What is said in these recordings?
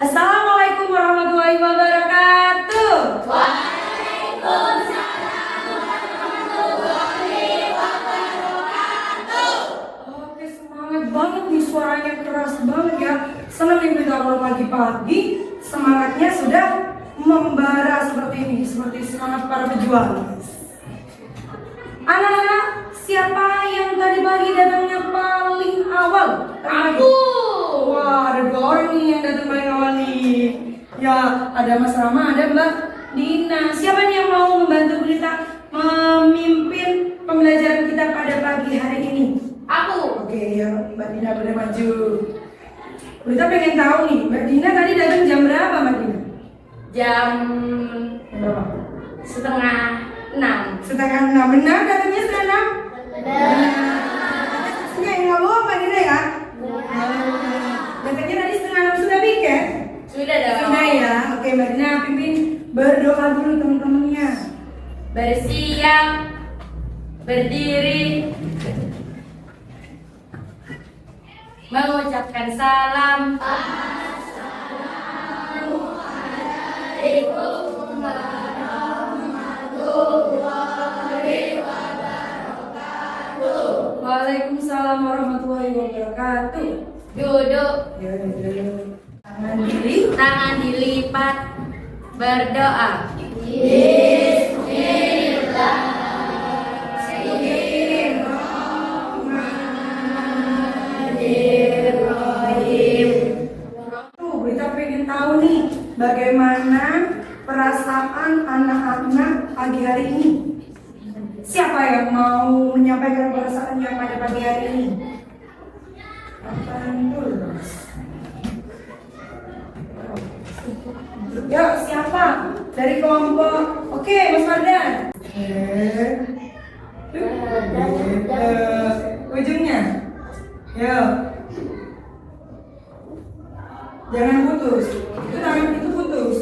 Assalamualaikum warahmatullahi wabarakatuh. Waalaikumsalam warahmatullahi wabarakatuh. Oke, semangat banget nih, suaranya keras banget ya. Senang nih berita kalau pagi-pagi semangatnya sudah membara seperti ini, seperti semangat para pejuang. Anak-anak, siapa yang tadi pagi datangnya paling awal? Aku. Wah, ada 2 orang nih yang datang paling awal nih. Ya, ada Mas Rama, ada Mbak Dina. Siapa nih yang mau membantu kita memimpin pembelajaran kita pada pagi hari ini? Aku. Oke, ya Mbak Dina boleh maju. Kita pengen tahu nih, Mbak Dina tadi datang jam berapa, Mbak Dina? Jam Berapa? 5:30. 5:30. Benar datangnya 5:30? Nggak bohong Mbak Dina ya? Datangnya tadi 5:30 sudah piket? Sudah dong. Sudah ya. Oke, Mbak Dina pimpin berdoa dulu teman-temannya. Bersiap, berdiri, mengucapkan salam. Assalamualaikum warahmatullahi wabarakatuh. Waalaikumsalam warahmatullahi wabarakatuh. Duduk, Tangan tangan dilipat, berdoa. Tuh, kita pengen tahu nih bagaimana perasaan anak-anak pagi hari ini. Siapa yang mau menyampaikan perasaannya pada pagi hari ini? Yuk, siapa? Dari kelompok. Oke, Mas Fardan. Ujungnya. Yuk. Jangan putus. Itu tangan itu putus.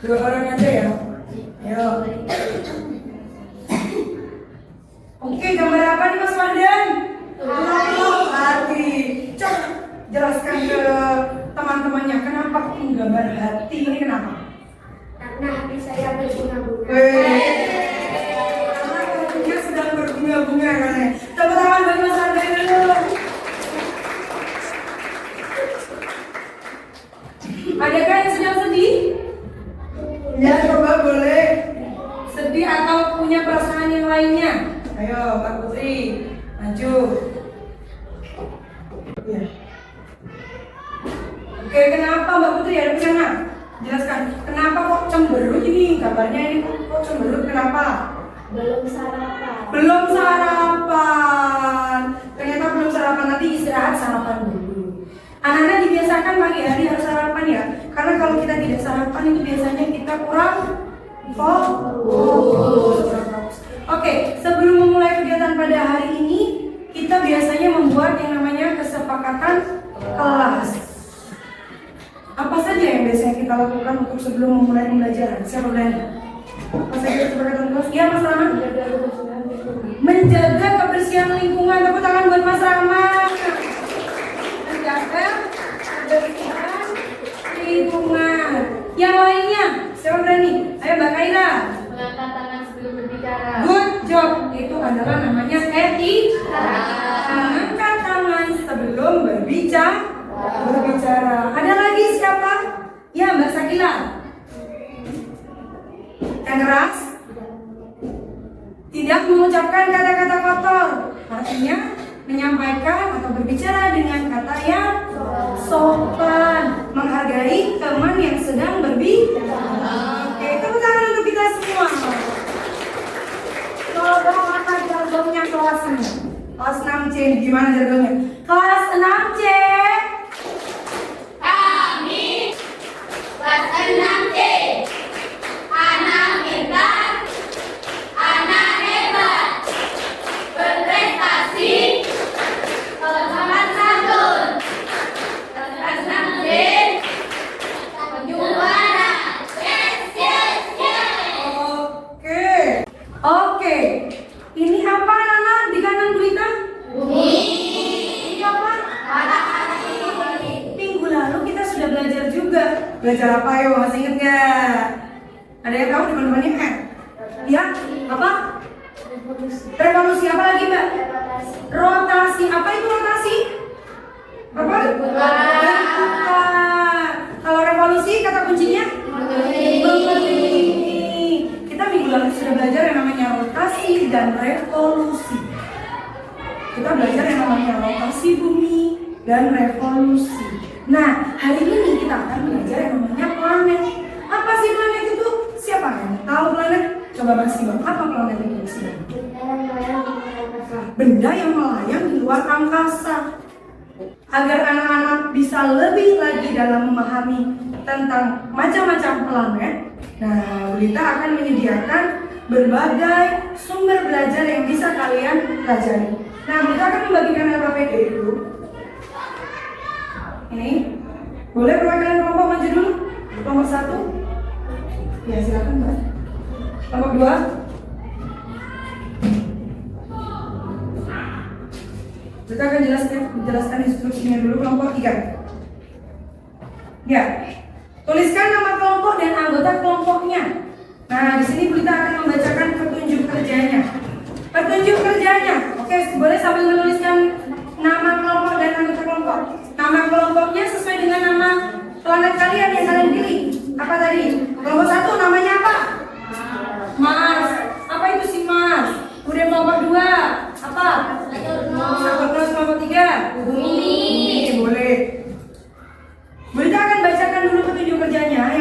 2 orang aja ya. Yuk. Oke, gambar apa nih Mas Fardan? Hati. Coba jelaskan ke teman-temannya kenapa menggambar hati ini, kenapa? Karena hati saya berbunga-bunga. Karena hatinya sedang berbunga-bunga kan ya. Tepuk tangan bagi Mas Fardan dulu. Adakah yang sedang sedih? Ya, coba boleh. Sedih atau punya perasaan yang lainnya? Ayo, Mbak Putri, maju. Ya. Oke, kenapa Mbak Putri ada di sana? Jelaskan, kenapa kok cemberut ini? Kabarnya ini kok cemberut, kenapa? Belum sarapan. Belum sarapan. Ternyata belum sarapan, nanti istirahat sarapan dulu. Anak-anak dibiasakan pagi hari harus sarapan ya. Karena kalau kita tidak sarapan itu biasanya kita kurang fokus. Oke, sebelum memulai kegiatan pada hari ini, kita biasanya membuat yang namanya kesepakatan kelas. Apa saja yang biasanya kita lakukan untuk sebelum memulai pembelajaran? Siapa berani? Apa saja kesepakatan kelas? Ya, Mas Rama. Menjaga kebersihan lingkungan. Tepuk tangan buat Mas Rama. Menjaga kebersihan lingkungan. Yang lainnya, siapa berani? Ayo Mbak Kaira. Mengangkat tangan sebelum berbicara. Good job. Itu adalah namanya etika. Mengangkat tangan sebelum berbicara. Ada lagi siapa? Ya, Mbak Sakila. Yang keras. Tidak mengucapkan kata-kata kotor. Artinya menyampaikan atau berbicara dengan kata yang sopan, menghargai teman yang sedang berbicara. Oke, tepuk tangan untuk kita semua. Tolong apa jargonnya kelas ini? Kelas 6C, gimana jargonnya? Kelas 6C. Kami kelas 6C. Anak pintar, anak hebat, berprestasi, sopan santun. Kelas 6C juara. Yes, yes, yes. Oke. Ini apa Nana di kanan berita? Bumi. Ini apa? Matahari. juga. Belajar apa ayo? Masih inget nggak? Ada yang tahu teman-temannya? Ya, apa? Revolusi apa lagi Mbak? Rotasi. Apa itu rotasi? Apa? Berputar. Kalau revolusi kata kuncinya? Mengerti. Kita minggu lalu sudah belajar yang namanya rotasi dan revolusi. Kita belajar yang namanya rotasi bumi dan revolusi. Nah, hari ini kita akan belajar yang namanya planet. Apa sih planet itu? Siapa yang tahu planet? Coba Mas Bang, apa planet itu? Benda yang melayang di luar angkasa. Agar anak-anak bisa lebih lagi dalam memahami tentang macam-macam planet, nah Bulita akan menyediakan berbagai sumber belajar yang bisa kalian pelajari. Nah, Bulita akan membagikan LKPD itu. Ini, boleh perwakilan kelompok maju dulu? Kelompok 1? Ya, silakan Mbak. Kelompok 2? Kita akan jelaskan instruksinya dulu. Kelompok 3. Ya, tuliskan nama kelompok dan anggota kelompoknya. Nah, di sini Bulita akan membacakan petunjuk kerjanya. Petunjuk kerjanya, oke, boleh sambil menuliskan nama kelompok dan anggota kelompok. Nama kelompoknya sesuai dengan nama planet kalian yang kalian pilih. Apa tadi? Kelompok 1 namanya apa? Mars. Apa itu si Mars? Kemudian kelompok 2 apa? Saturnus. Kelompok 3 Bumi. Boleh. Bulita akan bacakan dulu petunjuk kerjanya.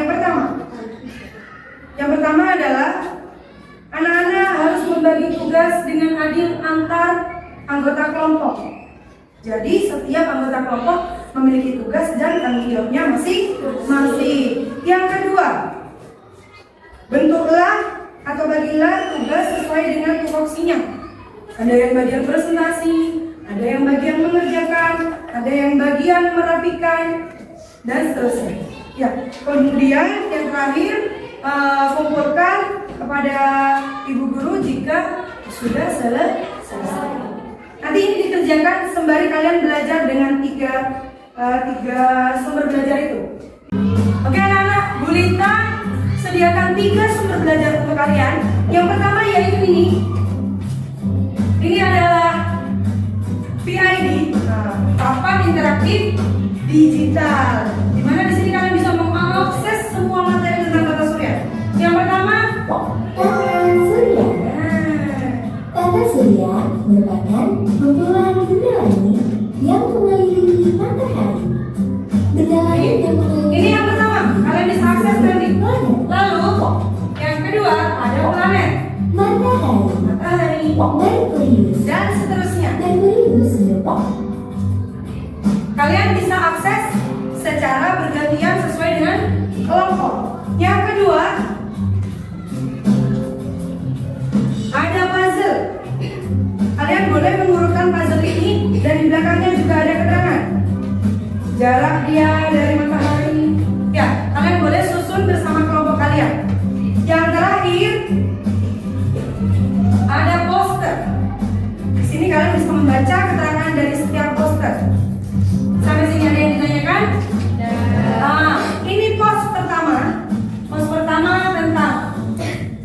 Yang pertama adalah anak-anak harus membagi tugas dengan adil antar anggota kelompok. Jadi setiap anggota kelompok memiliki tugas dan tanggung jawabnya masing-masing. Yang kedua, bentuklah atau bagilah tugas sesuai dengan tupoksinya. Ada yang bagian presentasi, ada yang bagian mengerjakan, ada yang bagian merapikan, dan seterusnya. Ya, kemudian yang terakhir, kumpulkan kepada ibu guru jika sudah selesai. Nanti ini dikerjakan sembari kalian belajar dengan tiga sumber belajar itu. Oke anak-anak, Bulita sediakan 3 sumber belajar untuk kalian. Yang pertama yaitu ini. Ini adalah PID, papan interaktif digital. Dimana di sini kalian bisa mengakses semua materi tentang tata surya. Yang pertama, Tata surya. Tata surya merupakan kumpulan benda langit yang mengelilingi matahari. Benda langit yang mengelilingi ini yang pertama, kalian bisa akses nanti. Lalu, yang kedua ada planet, matahari, Merkurius, dan seterusnya. dan Venus merupakan Kalian bisa akses secara bergantian sesuai dengan kelompok. Yang kedua, ada puzzle. Kalian boleh mengurutkan puzzle ini dan di belakangnya juga ada keterangan jarak dia dari matahari. Ya, kalian boleh susun bersama kelompok kalian. Yang terakhir, ada poster. Di sini kalian bisa membaca keterangan dari setiap poster. Sampai sini ada yang ditanyakan? Nah, ini pos pertama. Pos pertama tentang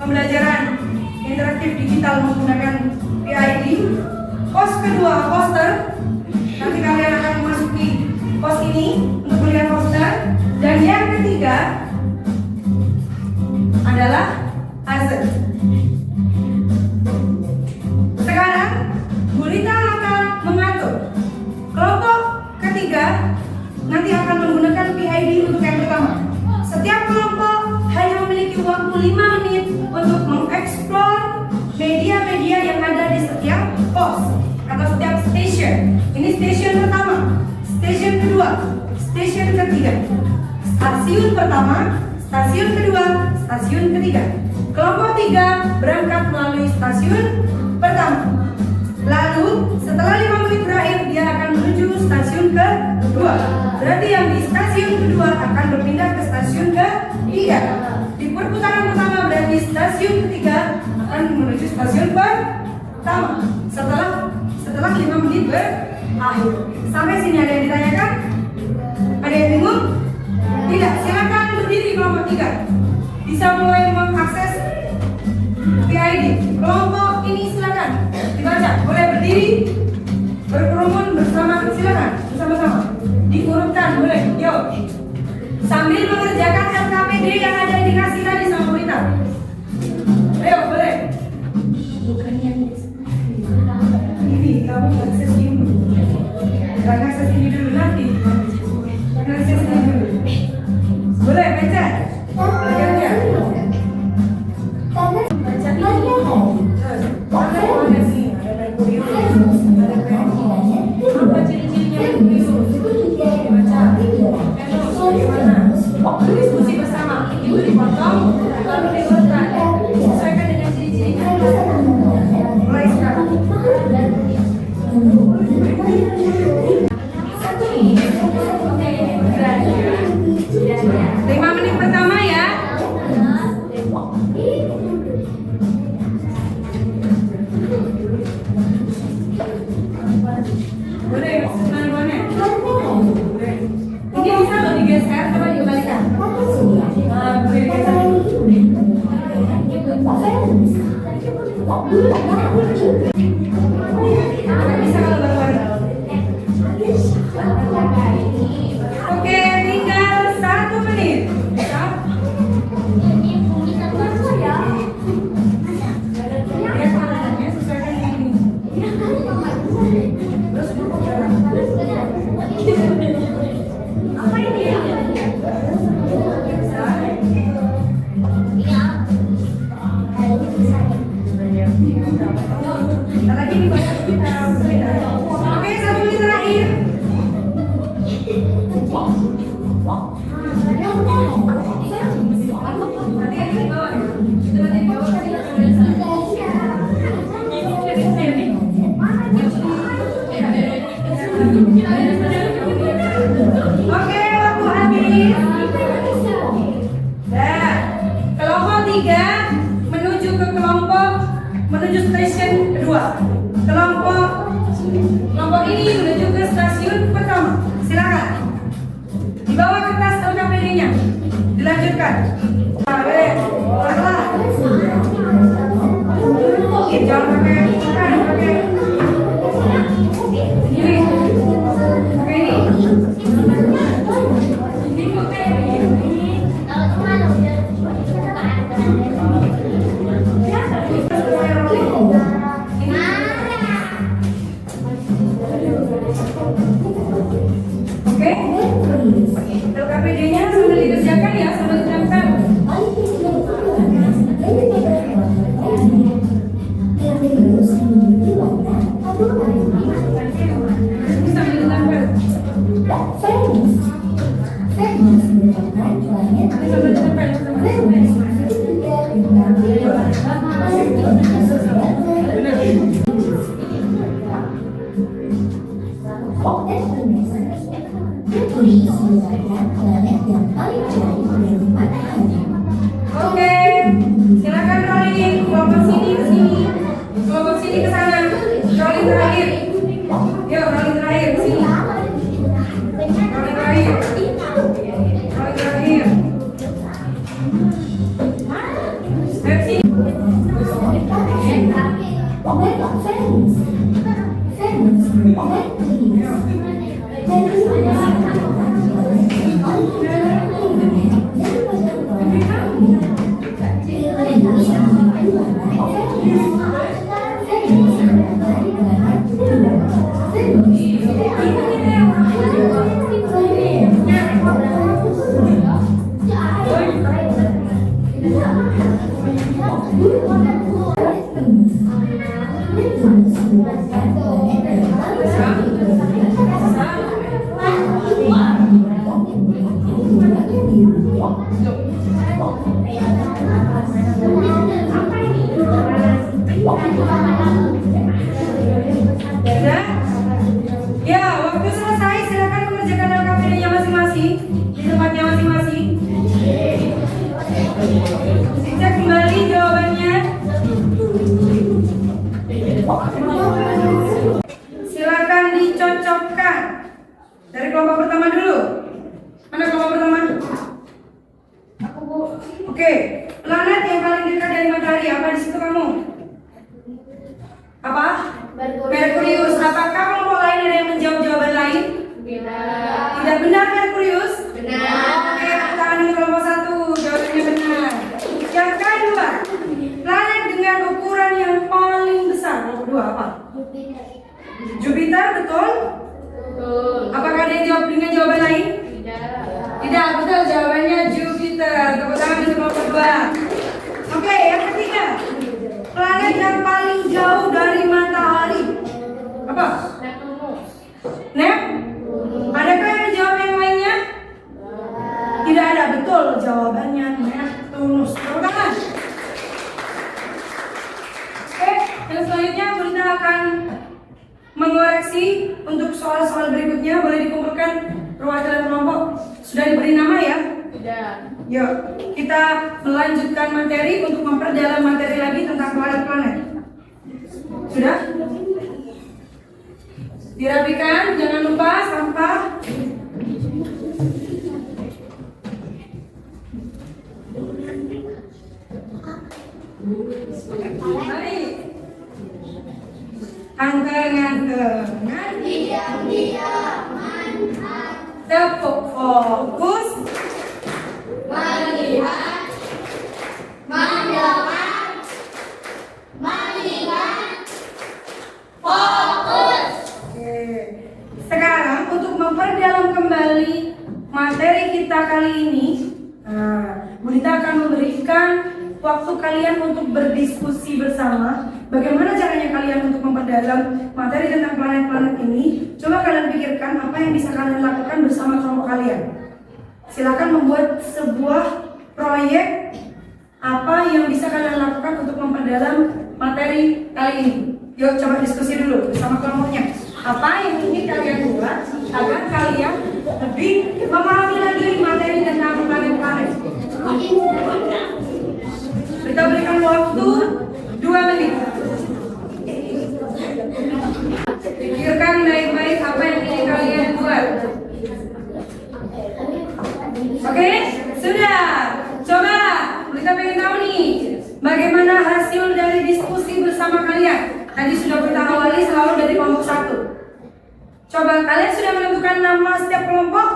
pembelajaran interaktif digital menggunakan PID. Pos kedua poster. Nanti kalian akan memasuki pos ini untuk melihat poster. Dan yang ketiga adalah puzzle. Sekarang Bulita akan mengatur kelompok ketiga nanti akan menggunakan PID untuk yang pertama. Setiap kelompok hanya memiliki waktu 5 menit untuk mengeksplor media-media yang ada di setiap pos atau setiap station. Ini station pertama, station kedua, station ketiga, stasiun pertama, stasiun kedua, stasiun ketiga. Kelompok 3 berangkat melalui stasiun pertama. Lalu setelah 5 menit berakhir dia akan menuju stasiun kedua. Berarti yang di stasiun kedua akan berpindah ke stasiun ketiga. Di perputaran pertama berarti stasiun ketiga akan menuju stasiun pertama. Setelah 5 menit berakhir. Sampai sini ada yang ditanyakan? Ada yang bingung? Tidak. juga bisa mulai mengakses PID. Kelompok ini silakan dibaca. Boleh berdiri, berkerumun bersama, silakan bersama-sama. Diurutkan, boleh. Yuk. Sambil mengerjakan LKPD yang ada dikasih tadi sama Berita. Ayo, boleh. Ini kamu akses ini. Jangan akses ini dulu nanti. Akses ini dulu. Boleh baca. Belajarnya. Apa ciri-cirinya biru? Baca. Gimana? Diskusi bersama. Itu dipotong, lalu diurutkan. Sesuaikan dengan ciri-cirinya. Mulai sekarang. 5 menit pertama ya. Boleh, selanjutnya. Ini bisa loh digeser, coba dikembalikan. Boleh digeser. Bisa kalau baru-baru. Oke, tinggal 1 menit. Bisa? Lihat warnanya, sesuaikan dengan ini. Apa ini ya? Lagi nih, oke, 1 menit terakhir. Oke, waktu habis. Nah, kelompok 3 menuju station kedua. Kelompok ini menuju ke stasiun pertama. Silakan. Dibawa kertas LKPD-nya. Dilanjutkan. Jangan pakai ini. Pakai Oke, LKPD-nya sambil dikerjakan ya, sambil ditempel. Sambil ditempel. Oke, silakan rolling kelompok sini ke sini, kelompok sini ke sana. Rolling terakhir. Yuk, rolling terakhir ke sini. Rolling terakhir. Rolling terakhir. Step sini. Ya, waktu selesai silakan mengerjakan LKPD-nya masing-masing di tempatnya masing-masing. Cek kembali jawabannya. Oke, planet yang paling dekat dari matahari apa di situ kamu? Apa? Merkurius. Apakah kelompok lain ada yang menjawab jawaban lain? Tidak benar Merkurius? Oke, tepuk tangan dulu kelompok 1. Jawabannya benar. Yang kedua, planet dengan ukuran yang paling besar. Kelompok 2 apa? Jupiter, betul? Apakah ada yang jawab dengan jawaban lain? Tidak, betul jawabannya Jupiter. Tepuk tangan dulu kelompok 2. Oke, yang ketiga, planet yang paling jauh dari matahari. Apa? Nep? Adakah yang menjawab yang lainnya? Tidak ada, betul jawabannya Neptunus. Tepuk tangan. Oke, yang selanjutnya kita akan mengoreksi untuk soal-soal berikutnya. Boleh dikumpulkan perwakilan kelompok. Sudah diberi nama ya? Tidak. Yuk, kita melanjutkan materi untuk memperdalam materi lagi tentang planet-planet. Sudah? Dirapikan, jangan lupa sampah. Mari. Angkat-angkat. Diam. Tepuk fokus. Melihat. Mendengar. Melihat. Fokus. Oke. Sekarang untuk memperdalam kembali materi kita kali ini, Bu Dita akan memberikan waktu kalian untuk berdiskusi bersama. Bagaimana caranya kalian untuk memperdalam materi tentang planet-planet ini? Coba kalian pikirkan apa yang bisa kalian lakukan bersama kelompok kalian. Silakan membuat sebuah proyek apa yang bisa kalian lakukan untuk memperdalam materi kali ini. Yuk coba diskusi dulu bersama kelompoknya. Apa yang ingin kalian buat agar kalian lebih memahami lagi materi tentang planet-planet. Kita berikan waktu 2 menit. Pikirkan baik-baik apa yang ingin kalian buat. Oke, sudah. Coba kita pengen tahu nih bagaimana hasil dari diskusi bersama kalian. Tadi sudah kita awali selalu dari kelompok 1. Coba kalian sudah menentukan nama setiap kelompok?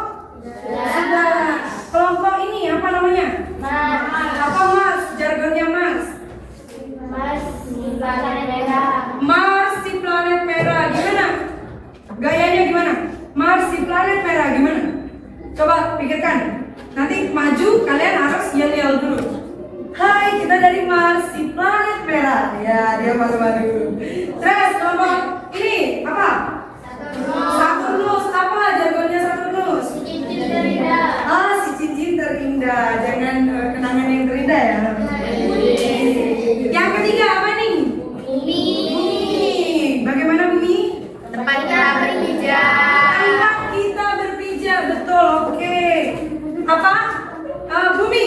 Sudah. Kelompok ini apa namanya? Apa Mars? Jargonnya Mars. Mars di planet merah. Mars si planet merah. Gimana? Gayanya gimana? Mars si planet merah gimana? Coba pikirkan. Nanti maju kalian harus yel-yel dulu. Hai, kita dari Mars si planet merah. Ya, dia malu-malu. Terus kelompok ini apa? Saturnus. Apa jargonnya Saturnus? Cincin terindah. Ah, si cincin terindah. Jangan kenangan yang terindah ya. Yang ketiga apa nih? Bumi. Bumi. Bagaimana bumi? Tempat kita berpijak. Tempat kita berpijak, betul. Oke. Apa? Bumi.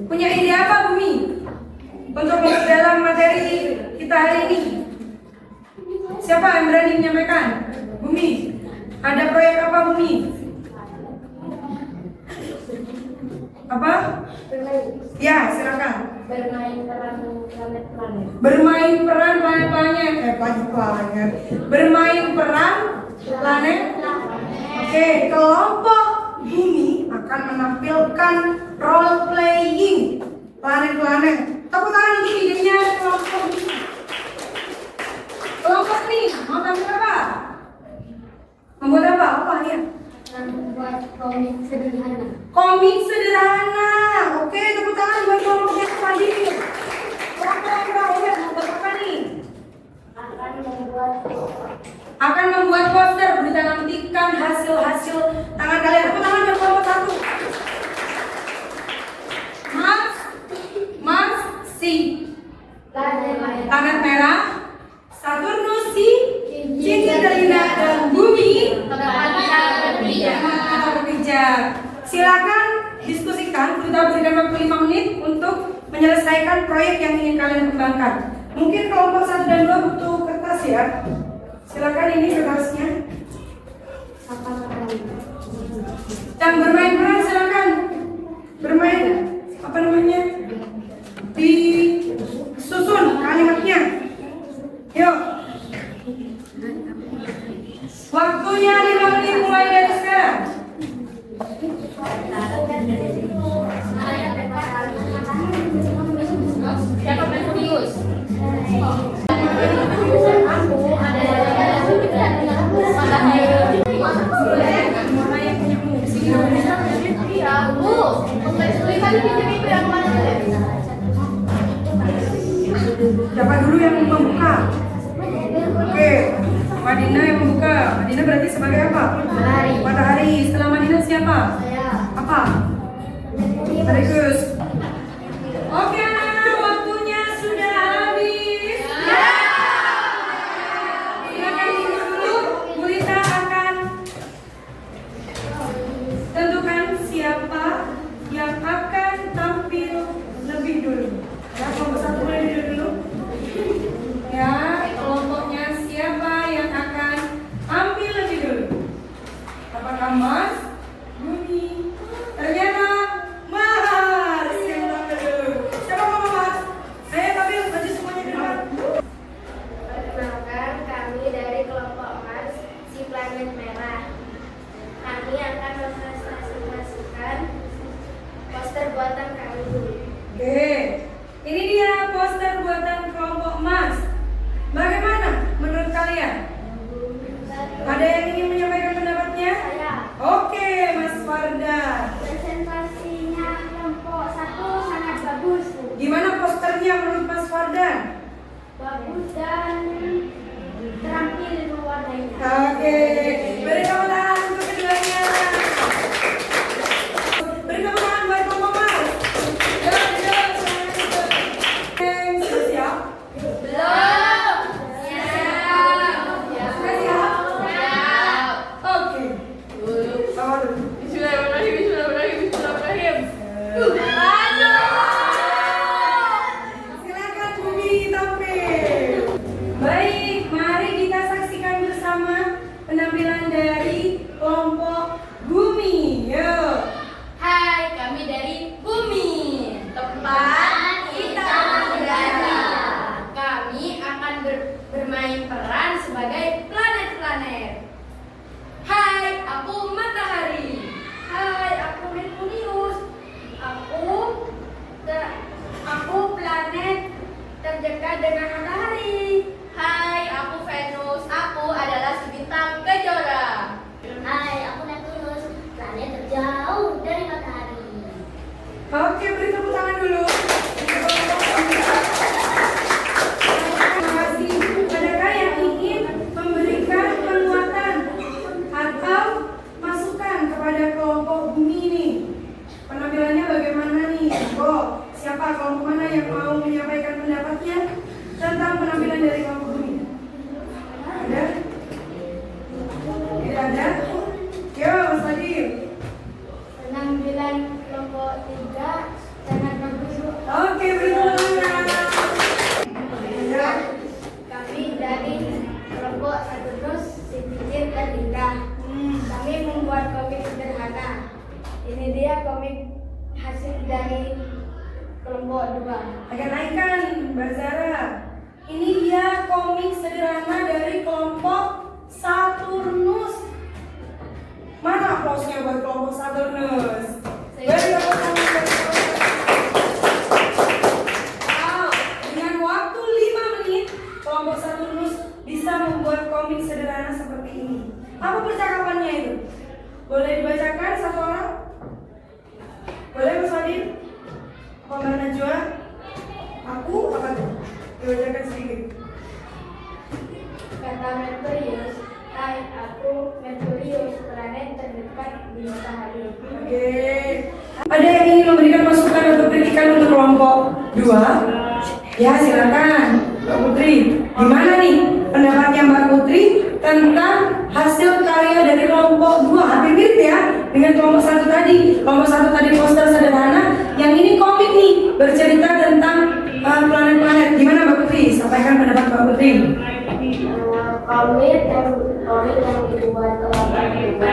Punya ide apa bumi? Untuk dalam materi kita hari ini. Siapa yang berani menyampaikan? Bumi. Ada proyek apa bumi? Apa? Ya, silakan. Bermain peran planet-planet. Bermain peran planet-planet. Planet. Bermain peran planet. Oke, kelompok bumi akan menampilkan role playing planet-planet. Tepuk tangan untuk idenya kelompok bumi. Kelompok nih, mau tampil apa? Membuat apa? Apa ya? Membuat komik sederhana. Komik sederhana. Oke, tepuk tangan buat kelompoknya tadi. Kelompok ya, membuat apa nih? Akan membuat poster. Kita nantikan hasil-hasil tangan kalian. Tepuk tangan buat kelompok 1. Mars si planet merah. Saturnus si cincin terindah dan bumi Tempat kita berpijak. kita berpijak. Silakan diskusikan. Kita berikan waktu 5 menit untuk menyelesaikan proyek yang ingin kalian kembangkan. Mungkin kelompok 1 dan 2 butuh kertas ya. Silakan ini kertasnya. Yang bermain peran silakan. Bermain apa namanya? Kali pinjam ibu yang mana dulu? Siapa dulu yang membuka? Oke, Madinah yang membuka. Madinah berarti sebagai apa? Matahari. Matahari. Setelah Madinah siapa? Saya. Apa? Bagus. Oke anak-anak, waktunya sudah habis. Silakan duduk dulu. Bu Lita akan tentukan siapa yang akan tampil lebih dulu. Ya, kelompok satu boleh duduk dulu. Ya, kelompoknya siapa yang akan tampil lebih dulu? Apakah Mas? Bumi? Ternyata Mas yang tampil dulu. Siapa mau Mas? Saya tampil, baju semuanya di depan. Perkenalkan, kami dari kelompok Mars, si planet merah. Kami akan mempresentasikan poster buatan kami dulu. Oke, ini dia poster buatan kelompok Mas. Bagaimana menurut kalian? Ada yang ingin menyampaikan pendapatnya? Saya. Oke, Mas Farda. Presentasinya kelompok 1 sangat bagus, Bu. Gimana posternya menurut Mas Farda? Bagus dan terampil mewarnainya. Oke, beri tepuk tangan untuk keduanya. Beri tepuk tangan buat kelompok Mas. Yuk, yuk, sudah siap? Belum. Sudah siap? Oke. Sama dulu. Silakan Bumi tampil. Baik, mari kita saksikan bersama penampilan dari kelompok Bumi. Yuk. Hai, kami dari Bumi. Tempat kita berada. Kami akan bermain peran sebagai planet-planet. Hai, aku Matahari. Hai, aku Merkurius. Aku planet terdekat dengan matahari. Hai, aku Venus. Aku adalah si bintang kejora. Hai, aku Neptunus. Planet terjauh dari matahari. Oke, beri tepuk tangan dulu. Terima kasih. Adakah yang ingin memberikan penguatan atau masukan kepada kelompok Bumi ini? Penampilannya bagaimana nih? Siapa kelompok mana yang mau menyampaikan pendapatnya tentang penampilan dari kelompok Bumi? Ada? Tidak ada? Yo, Mas Fadil. Penampilan kelompok 3 sangat bagus, Bu. Oke, beri tepuk tangan. Ya. Kami dari kelompok Saturnus, Sipikir, dan Lingkar. Kami membuat komik sederhana. Ini dia komik hasil dari kelompok 2. Agak naikkan, Mbak Zara. Ini dia komik sederhana dari kelompok Saturnus. Mana aplausnya buat kelompok Saturnus? Beri tepuk tangan buat kelompok Saturnus. Wow, dengan waktu 5 menit, kelompok Saturnus bisa membuat komik sederhana seperti ini. Apa percakapannya itu? Boleh dibacakan satu orang? Boleh Mas Fadil? Apa Mbak Najwa? Aku apa tuh? Dibacakan sedikit. Kata Merkurius, hai, aku Merkurius, planet terdekat di matahari. Oke. Ada yang ingin memberikan masukan atau kritikan untuk kelompok 2? Ya, silakan Mbak Putri. Gimana nih pendapatnya Mbak Putri tentang hasil karya dari kelompok 2? Hampir mirip ya dengan kelompok 1 tadi. Kelompok 1 tadi poster sederhana, yang ini komik nih, bercerita tentang planet-planet. Gimana Mbak Putri? Sampaikan pendapat Mbak Putri. Komik yang dibuat kelompok 2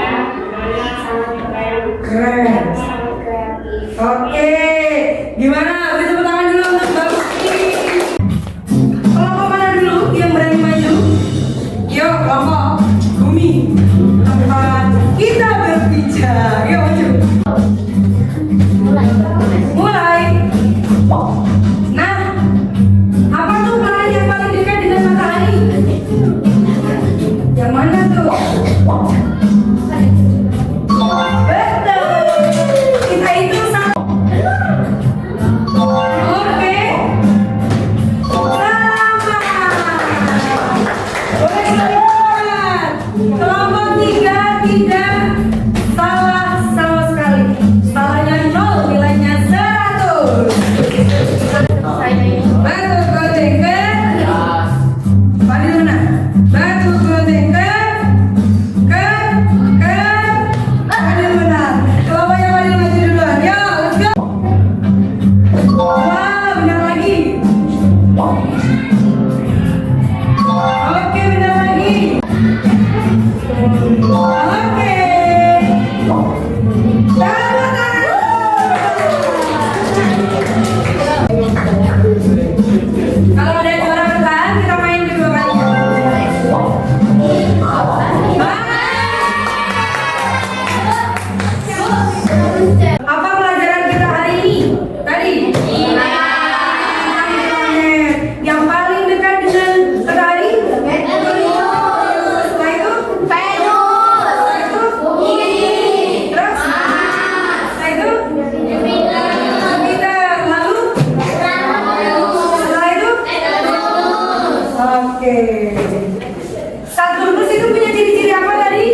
sangat Keren. sangat kreatif. Oke, gimana? Beri tepuk tangan dulu untuk Mbak Putri. Kelompok mana dulu yang berani maju? Yuk, kelompok Bumi. Tempat kita berbicara. Yuk, maju. Mulai. Nah, apa tuh planet yang paling dekat dengan matahari? Yang mana tuh? Betul. Kita hitung 1, Apa pelajaran kita hari ini? Tadi? Yang paling dekat dengan matahari? Setelah itu? Terus? Setelah itu? Jupiter. Lalu? Setelah itu? Oke. Saturnus itu punya ciri-ciri apa tadi?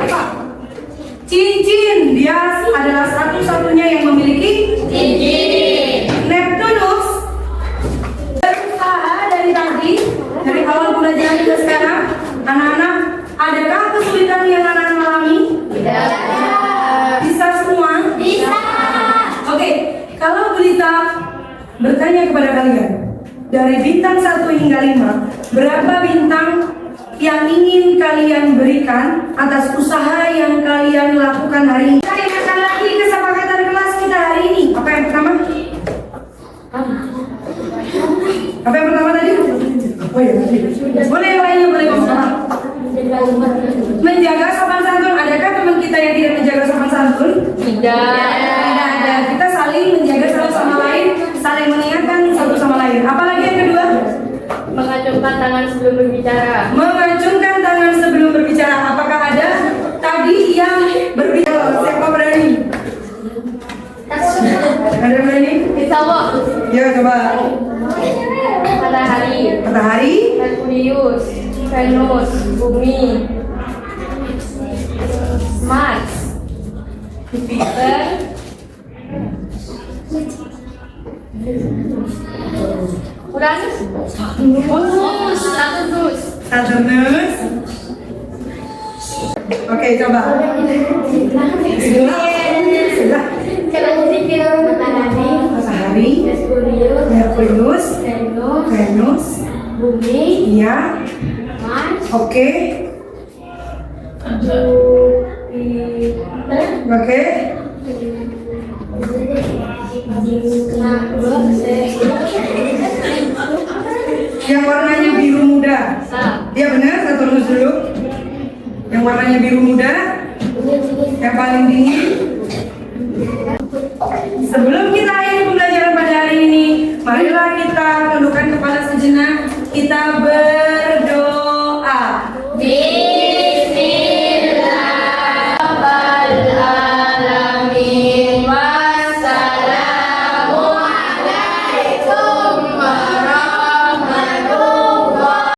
Apa? Cincin. Dia adalah satu-satunya yang memiliki Neptunus berusaha dari tadi, dari awal pelajaran hingga sekarang. Anak-anak, adakah kesulitan yang anak-anak alami? Bisa semua? Oke, kalau Bulita bertanya kepada kalian, dari bintang 1 hingga 5, berapa bintang yang ingin kalian berikan atas usaha yang kalian lakukan hari ini? Kita ingatkan lagi kesepakatan kelas kita hari ini. Apa yang pertama? Apa yang pertama tadi? Oh ya, boleh yang lainnya boleh ngomong. Menjaga sopan santun. Adakah teman kita yang tidak menjaga sopan santun? Tidak ada. Kita saling menjaga satu sama lain, saling mengingatkan satu sama lain. Apalagi yang kedua? Mengacungkan tangan sebelum berbicara. Mengacungkan tangan sebelum berbicara. Apakah ada tadi yang berbicara? Siapa berani? Ada berani? Insya Ya coba. Matahari, Merkurius, Venus, Bumi, Mars, Jupiter, Uranus, Saturnus. Oke, coba. Bismillah. Matahari, Merkurius, Venus, Bumi, iya. Mars, Oke. Oke. Yang warnanya biru muda. Iya benar, Saturnus dulu. Yang warnanya biru muda. Yang paling dingin.